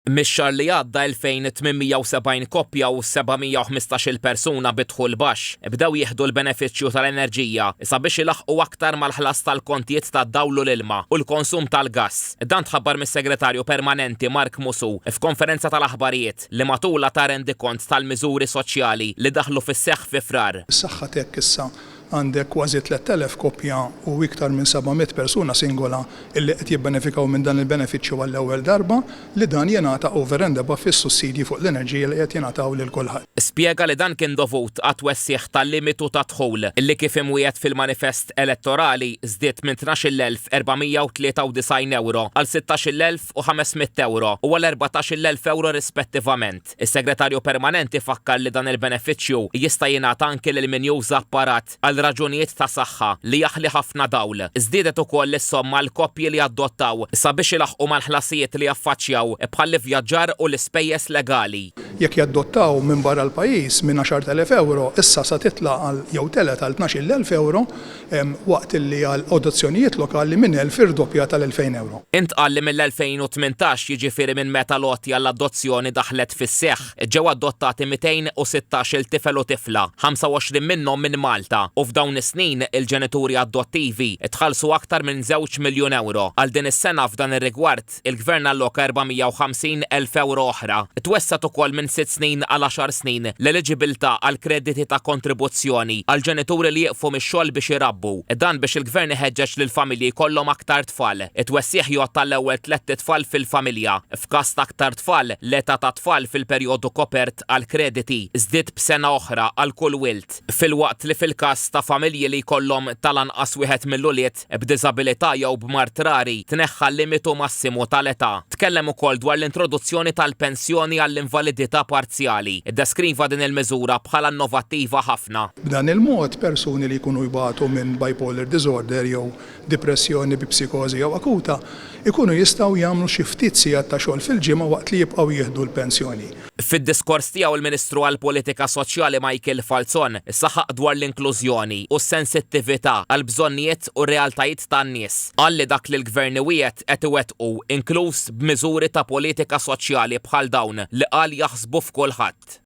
Mix-xahar li għadda 2870 koppja u 715 persuna bidħul baxx bdew jieħdu l-benefiċċju tal-enerġija sabiex ilaħqu aktar mal-ħlas tal-kontijiet tad-dawl u l-ilma u l-konsum tal-gass. Dan tħabbar mis-Segretarju Permanenti Mark Musu f'konferenza tal-aħbarijiet li matula ta' rendikont tal-miżuri soċjali li daħlu fis-seħħ fi frar. Is-saħħa tiegħek issa għandek kważi 3000 koppja u iktar minn 700 persuna singola illi qed jibbenefikaw minn dan il-benefiċċju għall-ewwel darba li dan jingħata over and above fis-sussidji fuq l-enerġija li qed jingħataw lil kulħadd. Spjega li dan kien dovut għat-twessieħ tal-limitu ta' dħul illi kif imwiegħed fil-manifest elettorali żdied minn 12,493 euro għal 16,500 euro u għal 14,000 euro rispettivament. Is-Segretarju Permanenti fakkar li dan il-benefiċċju jista' jingħata anke lil min juża apparat għal raġunijiet ta' saħħa li jaħli ħafna dawl. Żdiedet ukoll is-somma l-koppji li adottaw sabiex ilaħqu mal-ħlasijiet li jaffaċċjaw bħal vjaġġar u l-ispejjeż legali. Jekk jaddottaw minn barra l-pajjiż minn 10,000 euro, issa sa titla' għal jew telet għal 12,000 euro waqt li għal adozzjonijiet lokali minn 1000 irdoppja tal-2000 euro. Intqal li mill-2018 jiġifieri minn meta lotja l-adozzjoni daħlet fis-seħħ ġew adottati 216 tifel u tifla, 25 minnhom minn Malta. U f'dawn is-snin il-ġenituri adottivi tħallsu aktar minn 2 miljun euro. Għal din is-sena f'dan ir-rigward il-Gvern alloka 450,000 euro oħra. Twessat ukoll minn 6 snin għal 10 snin l-eliġibilità għal krediti ta' kontribuzzjoni għal ġenituri li jieqfu mix-xogħol biex irabbu. Dan biex il-Gvern iħeġġeġ lil familji jkollhom aktar tfal. It-twessieħ jgħod tal-ewwel 3 tfal fil-familja. F'każ ta' aktar tfal, l-età ta' tfal fil-perjodu kopert għal krediti żdied b'sena oħra għal kull wild. Filwaqt li fil-każ ta' familji li jkollhom tal-anqas wieħed mill-uliet b'diżabilità jew b'mart rari tneħħa l-limitu massimu tal-età. Tkellem ukoll dwar l-introduzzjoni tal-pensjoni għall-invalidità parzjali. Iddeskriva din il-miżura bħala innovattiva ħafna. B'dan il-mod persuni li jkunu jbagħtu minn bipolar disorder jew depressjoni bi psikożi jew akuta ikunu jistgħu jagħmlu xi ftit sigħat ta' xogħol fil-ġimgħa waqt li jibqgħu jieħdu l-pensjoni. Fid-diskors tiegħu il-Ministru għall-Politika Soċjali Michael Falzon saħaq dwar l-inklużjoni u s-sensittività għal bżonnijiet u realtajiet tan-nies. Qal li dak li l-Gvern wiegħed qed iwettqu inkluż b'miżuri ta' politika soċjali bħal dawn li qal jaħsbu f'kulħadd.